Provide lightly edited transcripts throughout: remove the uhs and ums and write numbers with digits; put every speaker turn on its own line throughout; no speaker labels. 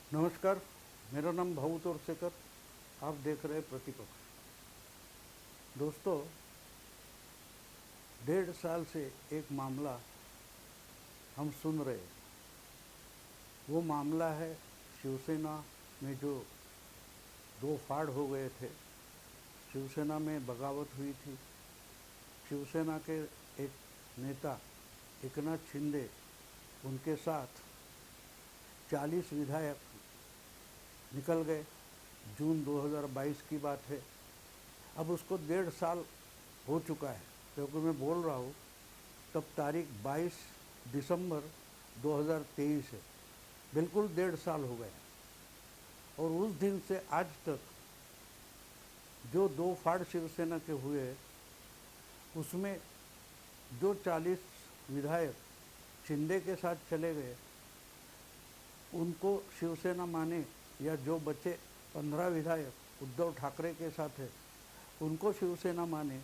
नमस्कार, मेरा नाम भाऊ तोरसेकर। आप देख रहे हैं प्रतिपक्ष। दोस्तों, 1.5 साल से एक मामला हम सुन रहे हैं। वो मामला है शिवसेना में जो 2 फाड़ हो गए थे। शिवसेना में बगावत हुई थी। शिवसेना के एक नेता एकनाथ शिंदे, उनके साथ 40 विधायक निकल गए। जून 2022 की बात है। अब उसको 1.5 साल हो चुका है, क्योंकि मैं बोल रहा हूँ तब तारीख 22 दिसंबर 2023 है। बिल्कुल 1.5 साल हो गया। और उस दिन से आज तक जो 2 फाड़ शिवसेना के हुए, उसमें जो 40 विधायक शिंदे के साथ चले गए, उनको शिवसेना माने, या जो बचे 15 विधायक उद्धव ठाकरे के साथ है, उनको शिवसेना माने,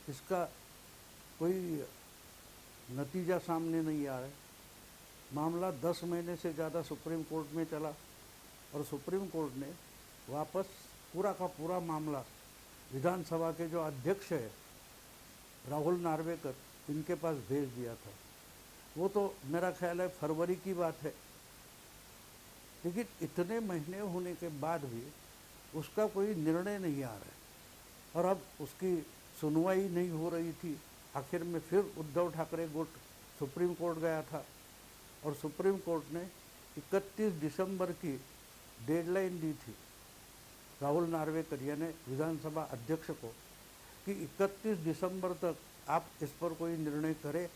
इसका कोई नतीजा सामने नहीं आ रहा है। मामला 10 महीने से ज़्यादा सुप्रीम कोर्ट में चला और सुप्रीम कोर्ट ने वापस पूरा का पूरा मामला विधानसभा के जो अध्यक्ष है राहुल नार्वेकर, इनके पास भेज दिया था। वो तो मेरा ख्याल है फरवरी की बात है। लेकिन इतने महीने होने के बाद भी उसका कोई निर्णय नहीं आ रहा है, और अब उसकी सुनवाई नहीं हो रही थी। आखिर में फिर उद्धव ठाकरे गुट सुप्रीम कोर्ट गया था, और सुप्रीम कोर्ट ने 31 दिसंबर की डेडलाइन दी थी राहुल नार्वेकर यानी विधानसभा अध्यक्ष को, कि 31 दिसंबर तक आप इस पर कोई निर्णय करें,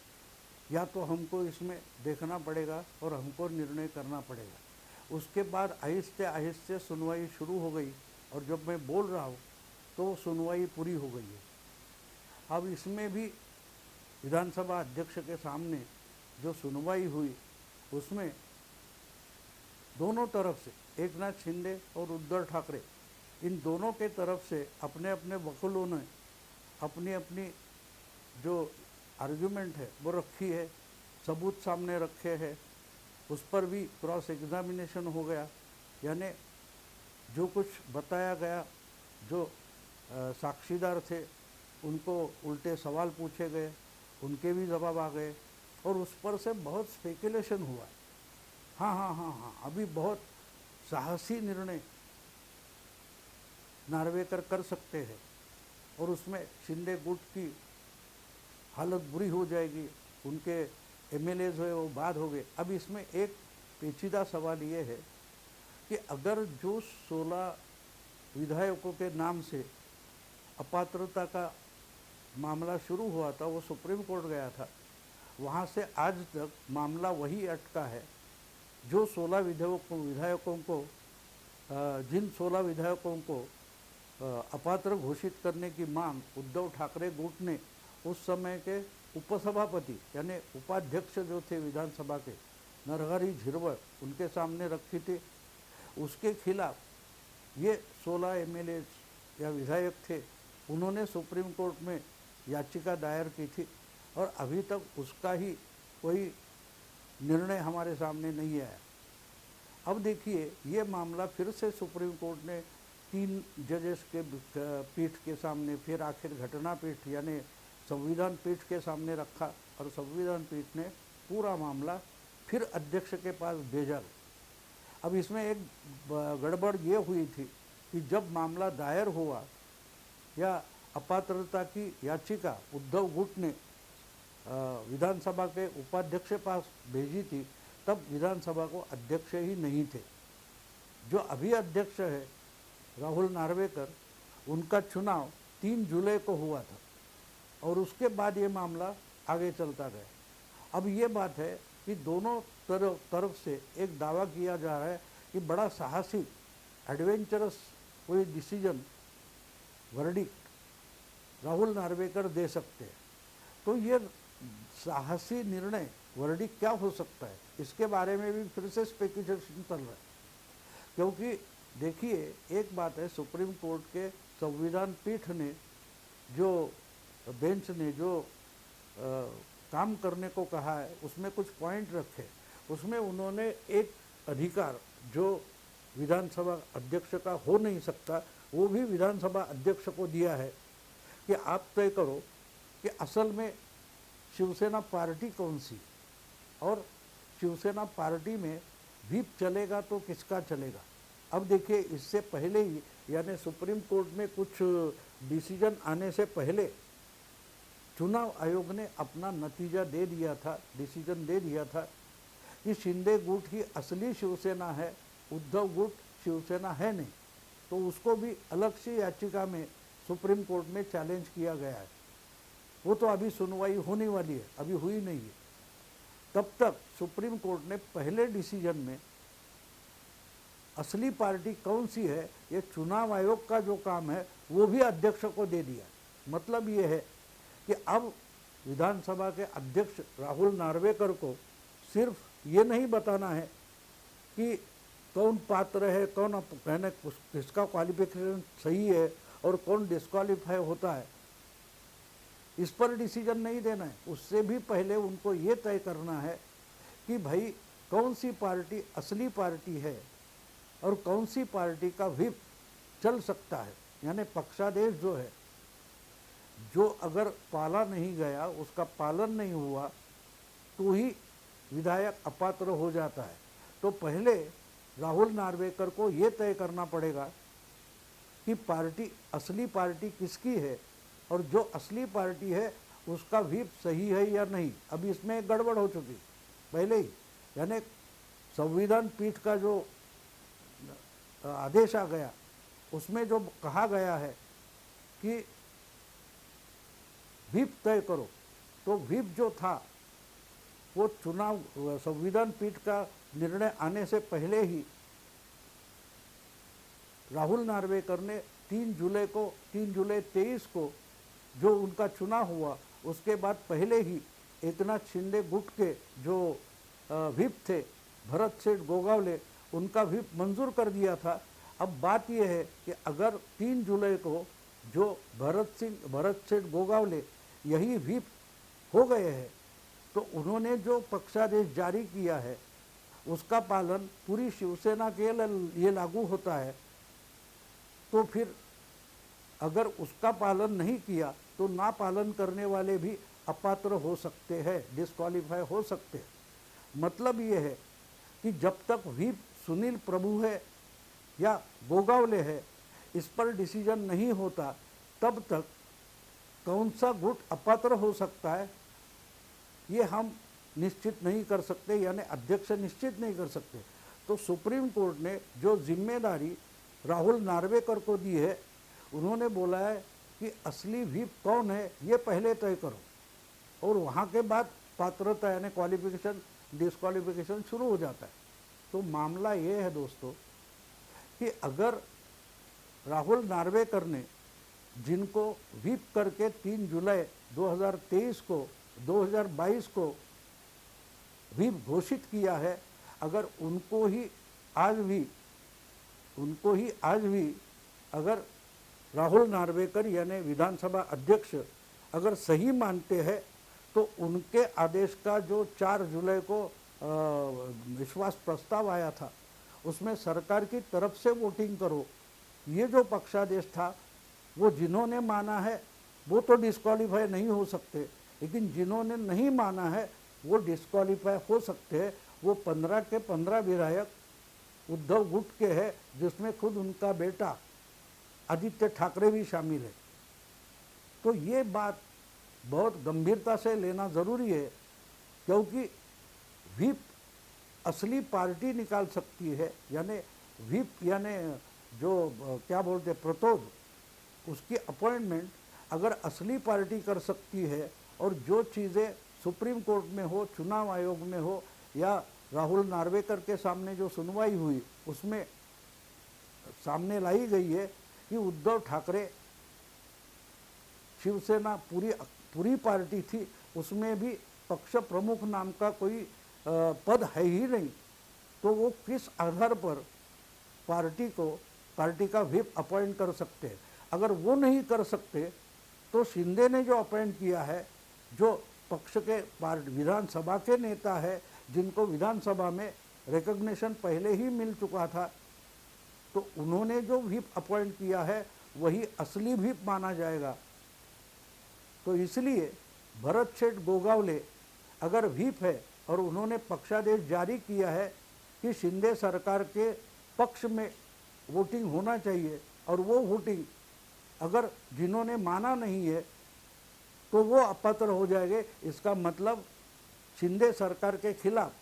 या तो हमको इसमें देखना पड़ेगा और हमको निर्णय करना पड़ेगा। उसके बाद आहिस्ते आहिस्ते सुनवाई शुरू हो गई, और जब मैं बोल रहा हूँ तो सुनवाई पूरी हो गई है। अब इसमें भी विधानसभा अध्यक्ष के सामने जो सुनवाई हुई, उसमें दोनों तरफ से एकनाथ शिंदे और उद्धव ठाकरे, इन दोनों के तरफ से अपने अपने वकीलों ने अपनी अपनी जो आर्ग्यूमेंट है वो रखी है, सबूत सामने रखे हैं। उस पर भी क्रॉस एग्जामिनेशन हो गया, यानी जो कुछ बताया गया, जो साक्षीदार थे उनको उल्टे सवाल पूछे गए, उनके भी जवाब आ गए, और उस पर से बहुत स्पेकुलेशन हुआ। हाँ, अभी बहुत साहसी निर्णय नार्वेकर कर सकते हैं, और उसमें शिंदे गुट की हालत बुरी हो जाएगी, उनके एमएलएज हुए वो बाद हो गए। अब इसमें एक पेचीदा सवाल ये है कि अगर जो 16 विधायकों के नाम से अपात्रता का मामला शुरू हुआ था, वो सुप्रीम कोर्ट गया था, वहाँ से आज तक मामला वही अटका है। जो 16 विधायकों को जिन 16 विधायकों को अपात्र घोषित करने की मांग उद्धव ठाकरे गुट ने उस समय के उपसभापति यानी उपाध्यक्ष जो थे विधानसभा के, नरहरि झिरवल, उनके सामने रखी थी, उसके खिलाफ ये 16 एमएलए या विधायक थे, उन्होंने सुप्रीम कोर्ट में याचिका दायर की थी, और अभी तक उसका ही कोई निर्णय हमारे सामने नहीं आया। अब देखिए, ये मामला फिर से सुप्रीम कोर्ट ने 3 जजेस के पीठ के सामने, फिर आखिर घटना पीठ यानी संविधान पीठ के सामने रखा, और संविधान पीठ ने पूरा मामला फिर अध्यक्ष के पास भेजा। अब इसमें एक गड़बड़ ये हुई थी कि जब मामला दायर हुआ या अपात्रता की याचिका उद्धव गुट ने विधानसभा के उपाध्यक्ष के पास भेजी थी, तब विधानसभा को अध्यक्ष ही नहीं थे। जो अभी अध्यक्ष है राहुल नार्वेकर, उनका चुनाव 3 जुलाई को हुआ था, और उसके बाद ये मामला आगे चलता गया। अब ये बात है कि दोनों तरफ से एक दावा किया जा रहा है कि बड़ा साहसी एडवेंचरस कोई डिसीजन वर्डिक्ट राहुल नार्वेकर दे सकते हैं। तो ये साहसी निर्णय वर्डिक्ट क्या हो सकता है, इसके बारे में भी फिर से स्पेकुलेशन चल रहा है। क्योंकि देखिए, एक बात है, सुप्रीम कोर्ट के संविधान पीठ ने जो बेंच ने जो काम करने को कहा है, उसमें कुछ पॉइंट रखे। उसमें उन्होंने एक अधिकार जो विधानसभा अध्यक्ष का हो नहीं सकता, वो भी विधानसभा अध्यक्ष को दिया है कि आप तय करो कि असल में शिवसेना पार्टी कौन सी, और शिवसेना पार्टी में व्हीप चलेगा तो किसका चलेगा। अब देखिए, इससे पहले ही यानी सुप्रीम कोर्ट में कुछ डिसीजन आने से पहले चुनाव आयोग ने अपना नतीजा दे दिया था, डिसीजन दे दिया था कि शिंदे गुट ही असली शिवसेना है, उद्धव गुट शिवसेना है नहीं। तो उसको भी अलग से याचिका में सुप्रीम कोर्ट में चैलेंज किया गया है। वो तो अभी सुनवाई होने वाली है, अभी हुई नहीं है। तब तक सुप्रीम कोर्ट ने पहले डिसीजन में असली पार्टी कौन सी है, ये चुनाव आयोग का जो काम है वो भी अध्यक्ष को दे दिया। मतलब ये है कि अब विधानसभा के अध्यक्ष राहुल नार्वेकर को सिर्फ ये नहीं बताना है कि कौन पात्र है, कौन कहने किसका क्वालिफिकेशन सही है और कौन डिस्क्वालीफाई होता है, इस पर डिसीजन नहीं देना है। उससे भी पहले उनको ये तय करना है कि भाई कौन सी पार्टी असली पार्टी है और कौन सी पार्टी का व्हिप चल सकता है। यानी पक्षादेश जो है, जो अगर पाला नहीं गया, उसका पालन नहीं हुआ तो ही विधायक अपात्र हो जाता है। तो पहले राहुल नार्वेकर को ये तय करना पड़ेगा कि पार्टी असली पार्टी किसकी है और जो असली पार्टी है उसका व्हिप सही है या नहीं। अभी इसमें एक गड़बड़ हो चुकी पहले ही, यानी संविधान पीठ का जो आदेश आ गया उसमें जो कहा गया है कि व्हिप तय करो, तो व्हिप जो था वो चुनाव संविधान पीठ का निर्णय आने से पहले ही राहुल नार्वेकर ने 3 जुलाई 23 को जो उनका चुनाव हुआ, उसके बाद पहले ही एकनाथ शिंदे गुट के जो व्हिप थे भरत सेठ गोगावले, उनका व्हिप मंजूर कर दिया था। अब बात यह है कि अगर 3 जुलाई को जो भरत सेठ गोगावले यही व्हिप हो गए हैं, तो उन्होंने जो पक्षादेश जारी किया है उसका पालन पूरी शिवसेना के लिए लागू होता है। तो फिर अगर उसका पालन नहीं किया तो ना पालन करने वाले भी अपात्र हो सकते हैं, डिस्क्वालीफाई हो सकते हैं। मतलब ये है कि जब तक व्हिप सुनील प्रभु है या गोगावले है, इस पर डिसीजन नहीं होता, तब तक कौन सा गुट अपात्र हो सकता है ये हम निश्चित नहीं कर सकते, यानी अध्यक्ष निश्चित नहीं कर सकते। तो सुप्रीम कोर्ट ने जो जिम्मेदारी राहुल नार्वेकर को दी है, उन्होंने बोला है कि असली व्हिप कौन है ये पहले तय करो, और वहाँ के बाद पात्रता यानी क्वालिफिकेशन डिस्क्वालिफिकेशन शुरू हो जाता है। तो मामला ये है दोस्तों कि अगर राहुल नार्वेकर ने जिनको व्हिप करके 3 जुलाई 2023 को 2022 को व्हिप घोषित किया है, अगर उनको ही आज भी अगर राहुल नार्वेकर यानी विधानसभा अध्यक्ष अगर सही मानते हैं, तो उनके आदेश का जो 4 जुलाई को विश्वास प्रस्ताव आया था उसमें सरकार की तरफ से वोटिंग करो, ये जो पक्षादेश था वो जिन्होंने माना है वो तो डिस्क्वालीफाई नहीं हो सकते, लेकिन जिन्होंने नहीं माना है वो डिस्क्वालीफाई हो सकते हैं। वो 15 के 15 विधायक उद्धव गुट के हैं, जिसमें खुद उनका बेटा आदित्य ठाकरे भी शामिल है। तो ये बात बहुत गंभीरता से लेना ज़रूरी है, क्योंकि व्हिप असली पार्टी निकाल सकती है, यानी व्हिप यानी जो क्या बोलते हैं प्रतोद, उसकी अपॉइंटमेंट अगर असली पार्टी कर सकती है, और जो चीज़ें सुप्रीम कोर्ट में हो, चुनाव आयोग में हो, या राहुल नार्वेकर के सामने जो सुनवाई हुई उसमें सामने लाई गई है कि उद्धव ठाकरे शिवसेना पूरी पार्टी थी, उसमें भी पक्ष प्रमुख नाम का कोई पद है ही नहीं, तो वो किस आधार पर पार्टी का व्हिप अपॉइंट कर सकते हैं। अगर वो नहीं कर सकते तो शिंदे ने जो अपॉइंट किया है, जो पक्ष के विधानसभा के नेता है, जिनको विधानसभा में रिकग्निशन पहले ही मिल चुका था, तो उन्होंने जो व्हीप अपॉइंट किया है वही असली व्हीप माना जाएगा। तो इसलिए भरत शेठ गोगावले अगर व्हीप है और उन्होंने पक्षादेश जारी किया है कि शिंदे सरकार के पक्ष में वोटिंग होना चाहिए, और वो वोटिंग अगर जिन्होंने माना नहीं है तो वो अपात्र हो जाएंगे, इसका मतलब शिंदे सरकार के खिलाफ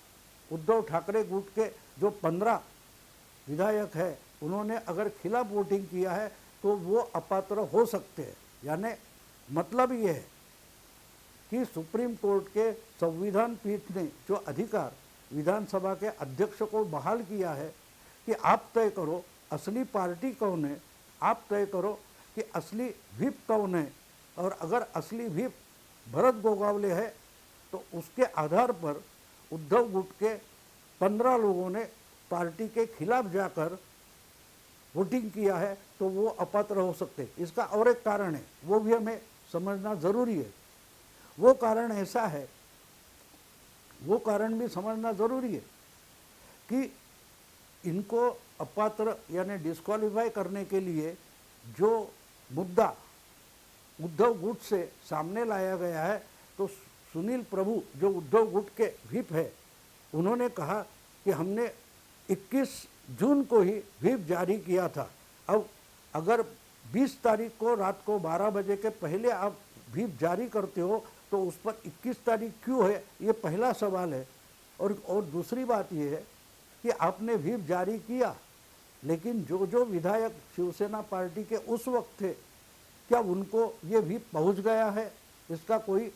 उद्धव ठाकरे गुट के जो 15 विधायक है उन्होंने अगर खिलाफ वोटिंग किया है तो वो अपात्र हो सकते हैं। यानी मतलब ये है कि सुप्रीम कोर्ट के संविधान पीठ ने जो अधिकार विधानसभा के अध्यक्ष को बहाल किया है कि आप तय करो असली पार्टी कौन है, आप तय करो कि असली व्हिप कौन है, और अगर असली व्हिप भरत गोगावले है तो उसके आधार पर उद्धव गुट के 15 लोगों ने पार्टी के खिलाफ जाकर वोटिंग किया है तो वो अपात्र हो सकते। इसका और एक कारण है, वो भी हमें समझना ज़रूरी है। वो कारण ऐसा है, वो कारण भी समझना ज़रूरी है कि इनको अपात्र यानी डिस्क्वालीफाई करने के लिए जो मुद्दा उद्धव गुट से सामने लाया गया है, तो सुनील प्रभु जो उद्धव गुट के व्हिप है उन्होंने कहा कि हमने 21 जून को ही व्हिप जारी किया था। अब अगर 20 तारीख को रात को 12 बजे के पहले आप व्हिप जारी करते हो तो उस पर 21 तारीख क्यों है, ये पहला सवाल है। और दूसरी बात ये है कि आपने व्हिप जारी किया, लेकिन जो जो विधायक शिवसेना पार्टी के उस वक्त थे क्या उनको ये व्हिप पहुंच गया है, इसका कोई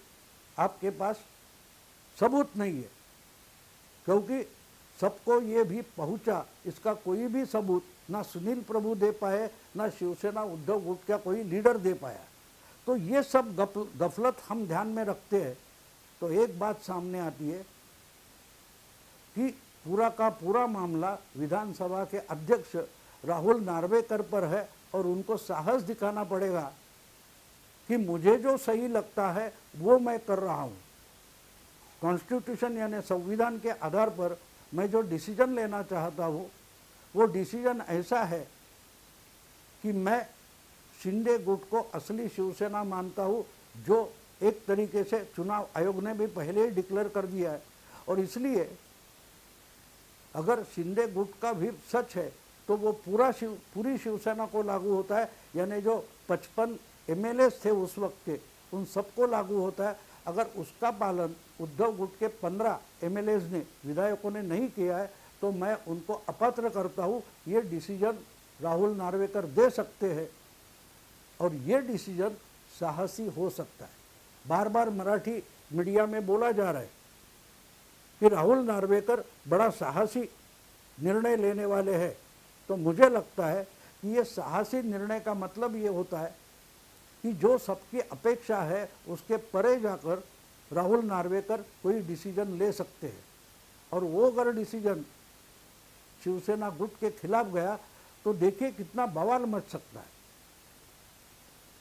आपके पास सबूत नहीं है। क्योंकि सबको ये भी पहुंचा, इसका कोई भी सबूत ना सुनील प्रभु दे पाए, ना शिवसेना उद्धव गुट का कोई लीडर दे पाया। तो ये सब गफलत हम ध्यान में रखते हैं तो एक बात सामने आती है कि पूरा का पूरा मामला विधानसभा के अध्यक्ष राहुल नार्वेकर पर है, और उनको साहस दिखाना पड़ेगा कि मुझे जो सही लगता है वो मैं कर रहा हूँ। कॉन्स्टिट्यूशन यानी संविधान के आधार पर मैं जो डिसीजन लेना चाहता हूँ वो डिसीजन ऐसा है कि मैं शिंदे गुट को असली शिवसेना मानता हूँ, जो एक तरीके से चुनाव आयोग ने भी पहले ही डिक्लेयर कर दिया है। और इसलिए अगर शिंदे गुट का भी सच है तो वो पूरी शिवसेना को लागू होता है, यानी जो 55 एमएलए थे उस वक्त के उन सबको लागू होता है। अगर उसका पालन उद्धव गुट के 15 एमएलए ने विधायकों ने नहीं किया है तो मैं उनको अपात्र करता हूँ। ये डिसीजन राहुल नार्वेकर दे सकते हैं और ये डिसीजन साहसी हो सकता है। बार बार मराठी मीडिया में बोला जा रहा है कि राहुल नार्वेकर बड़ा साहसी निर्णय लेने वाले हैं, तो मुझे लगता है कि ये साहसी निर्णय का मतलब ये होता है कि जो सबकी अपेक्षा है उसके परे जाकर राहुल नार्वेकर कोई डिसीजन ले सकते हैं। और वो अगर डिसीजन शिवसेना गुट के खिलाफ गया तो देखिए कितना बवाल मच सकता है।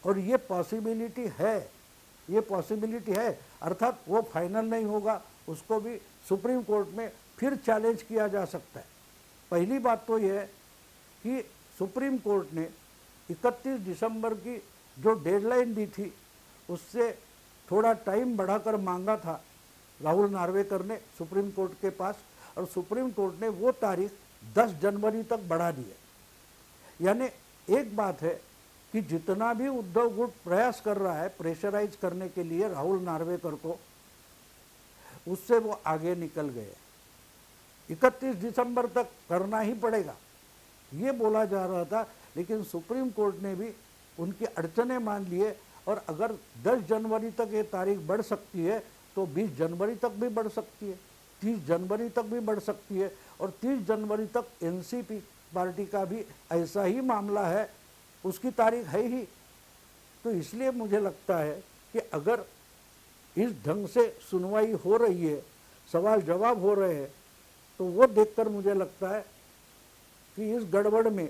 और ये पॉसिबिलिटी है, ये पॉसिबिलिटी है, अर्थात वो फाइनल नहीं होगा, उसको भी सुप्रीम कोर्ट में फिर चैलेंज किया जा सकता है। पहली बात तो ये है कि सुप्रीम कोर्ट ने 31 दिसंबर की जो डेडलाइन दी थी उससे थोड़ा टाइम बढ़ाकर मांगा था राहुल नार्वेकर ने सुप्रीम कोर्ट के पास, और सुप्रीम कोर्ट ने वो तारीख 10 जनवरी तक बढ़ा दी है। यानी एक बात है कि जितना भी उद्धव गुट प्रयास कर रहा है प्रेशराइज करने के लिए राहुल नार्वेकर को, उससे वो आगे निकल गए। 31 दिसंबर तक करना ही पड़ेगा ये बोला जा रहा था, लेकिन सुप्रीम कोर्ट ने भी उनकी अड़चने मान लिए, और अगर 10 जनवरी तक ये तारीख बढ़ सकती है तो 20 जनवरी तक भी बढ़ सकती है, 30 जनवरी तक भी बढ़ सकती है, और 30 जनवरी तक एनसीपी पार्टी का भी ऐसा ही मामला है, उसकी तारीख है ही। तो इसलिए मुझे लगता है कि अगर इस ढंग से सुनवाई हो रही है, सवाल जवाब हो रहे हैं, तो वो देखकर मुझे लगता है कि इस गड़बड़ में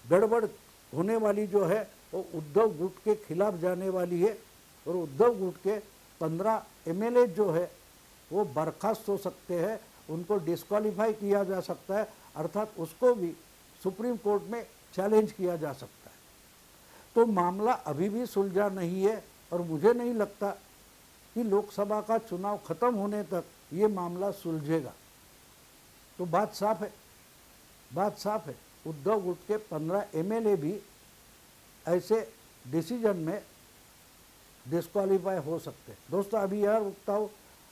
गड़बड़ होने वाली जो है वो उद्धव गुट के खिलाफ जाने वाली है, और उद्धव गुट के 15 एमएलए जो है वो बर्खास्त हो सकते हैं, उनको डिस्क्वालीफाई किया जा सकता है, अर्थात उसको भी सुप्रीम कोर्ट में चैलेंज किया जा सकता है। तो मामला अभी भी सुलझा नहीं है और मुझे नहीं लगता कि लोकसभा का चुनाव खत्म होने तक ये मामला सुलझेगा। तो बात साफ है, बात साफ है। उद्धव गुट के 15 एमएलए भी ऐसे डिसीजन में डिस्क्वालीफाई हो सकते हैं। दोस्तों अभी यार रुकता हूँ,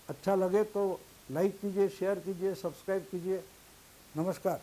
अच्छा लगे तो लाइक कीजिए, शेयर कीजिए, सब्सक्राइब कीजिए। नमस्कार।